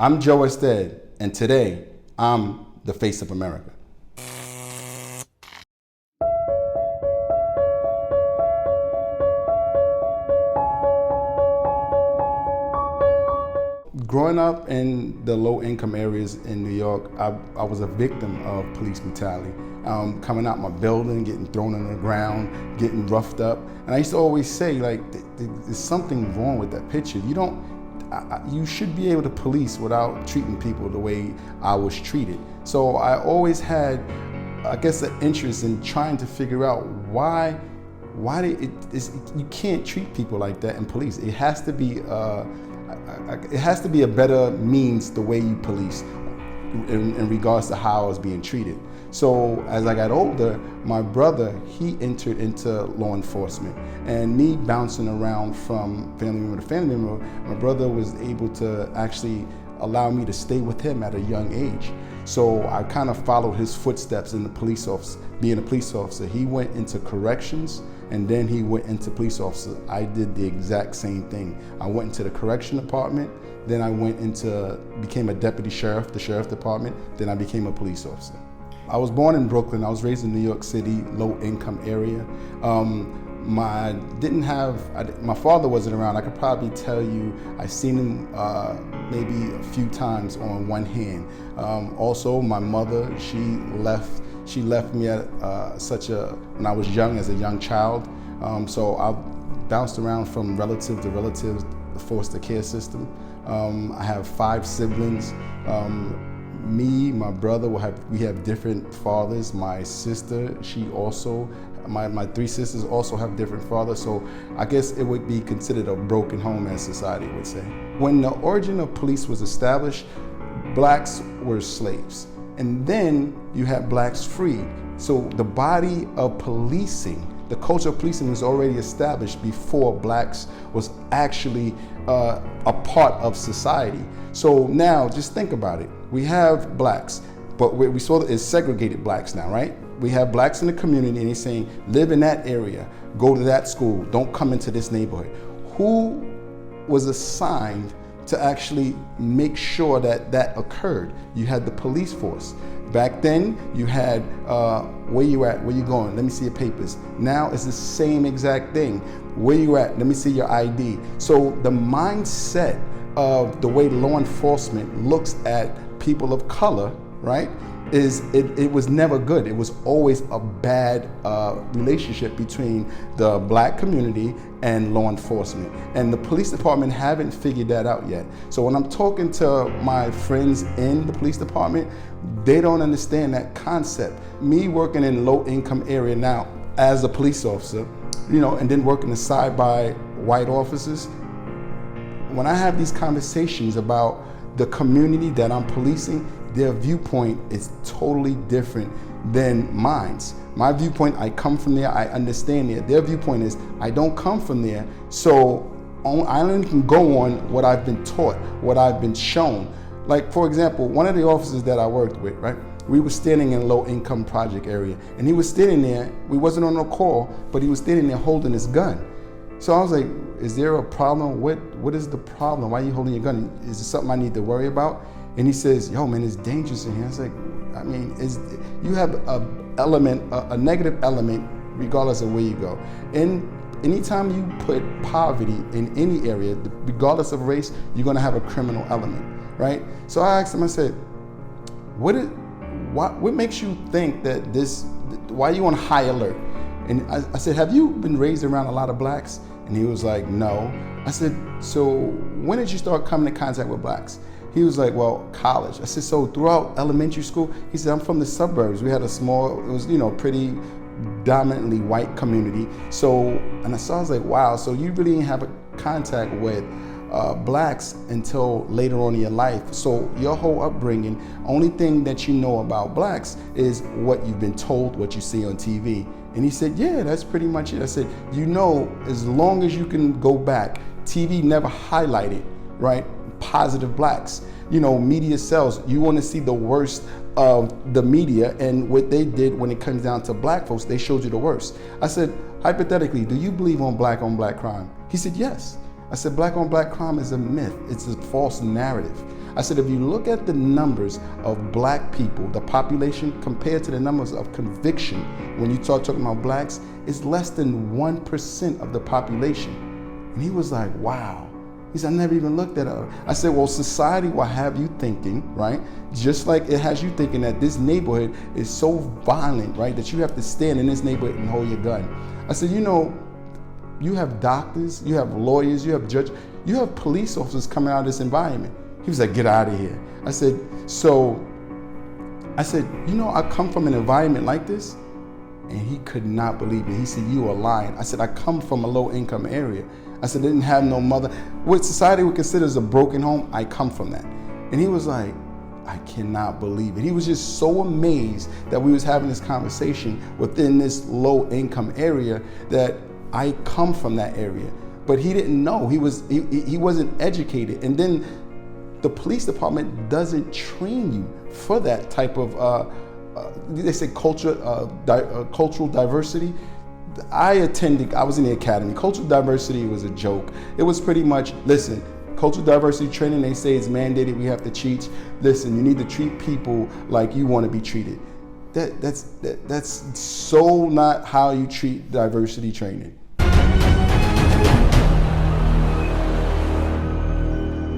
I'm Joe Ested, and today I'm the face of America. Growing up in the low-income areas in New York, I was a victim of police brutality. Coming out my building, getting thrown on the ground, getting roughed up. And I used to always say, like, there's something wrong with that picture. You should be able to police without treating people the way I was treated. So I always had, I guess, an interest in trying to figure out why you can't treat people like that in police. It has to be a better means the way you police in regards to how I was being treated. So as I got older, my brother, he entered into law enforcement, and me bouncing around from family member to family member, my brother was able to actually allow me to stay with him at a young age. So I kind of followed his footsteps in the police office, being a police officer. He went into corrections, and then he went into police officer. I did the exact same thing. I went into the correction department, then I became a deputy sheriff, the sheriff department, then I became a police officer. I was born in Brooklyn. I was raised in New York City, low income area. My father wasn't around. I could probably tell you I seen him maybe a few times on one hand. Also, my mother, she left me at when I was young, as a young child. So I bounced around from relative to relative, the foster care system. I have 5 siblings. Me, my brother, we have different fathers. My sister, my 3 sisters also have different fathers. So I guess it would be considered a broken home, as society would say. When the origin of police was established, blacks were slaves. And then you had blacks freed. So the body of policing, the culture of policing was already established before blacks was actually a part of society. So now just think about it. We have blacks, but what we saw is segregated blacks now, right? We have blacks in the community, and they're saying, live in that area, go to that school, don't come into this neighborhood. Who was assigned to actually make sure that that occurred? You had the police force. Back then, you had, where you at, where you going, let me see your papers. Now it's the same exact thing. Where you at, let me see your ID. So the mindset of the way law enforcement looks at people of color, right, it was never good. It was always a bad relationship between the black community and law enforcement. And the police department haven't figured that out yet. So when I'm talking to my friends in the police department, they don't understand that concept. Me working in low income area now as a police officer, and then working aside by white officers, when I have these conversations about the community that I'm policing, their viewpoint is totally different than mine. My viewpoint, I come from there, I understand there. Their viewpoint is, I don't come from there, so I only can go on what I've been taught, what I've been shown. Like, for example, one of the officers that I worked with, right? We were standing in a low income project area, and he was standing there, we wasn't on a call, but he was standing there holding his gun. So I was like, is there a problem? What is the problem? Why are you holding your gun? Is it something I need to worry about? And he says, yo, man, it's dangerous in here. I was like, I mean, you have a negative element regardless of where you go. And anytime you put poverty in any area, regardless of race, you're gonna have a criminal element, right? So I asked him, I said, what makes you think that why are you on high alert? And I said, have you been raised around a lot of blacks? And he was like, no. I said, so when did you start coming in contact with blacks? He was like, well, college. I said, so throughout elementary school? He said, I'm from the suburbs. We had it was, pretty dominantly white community. So, I was like, wow, so you really didn't have a contact with blacks until later on in your life. So your whole upbringing, only thing that you know about blacks is what you've been told, what you see on TV. And he said, yeah, that's pretty much it. I said, as long as you can go back, TV never highlighted, right, positive blacks. Media sells. You want to see the worst of the media, and what they did when it comes down to black folks, they showed you the worst. I said, hypothetically, do you believe on black crime? He said, yes. I said, black on black crime is a myth. It's a false narrative. I said, if you look at the numbers of black people, the population compared to the numbers of conviction, when you start talking about blacks, it's less than 1% of the population. And he was like, wow. He said, I never even looked at it. I said, well, society will have you thinking, right? Just like it has you thinking that this neighborhood is so violent, right? That you have to stand in this neighborhood and hold your gun. I said, you know, you have doctors, you have lawyers, you have judges, you have police officers coming out of this environment. He was like, get out of here. I said, you know, I come from an environment like this. And he could not believe it. He said, you are lying. I said, I come from a low income area. I said, I didn't have no mother. What society would consider as a broken home, I come from that. And he was like, I cannot believe it. He was just so amazed that we was having this conversation within this low income area, that I come from that area. But he didn't know. He wasn't educated. And then the police department doesn't train you for that type of they say cultural diversity. I was in the academy. Cultural diversity was a joke. It was pretty much, listen, cultural diversity training, they say it's mandated, we have to teach. Listen, you need to treat people like you want to be treated. That's so not how you treat diversity training.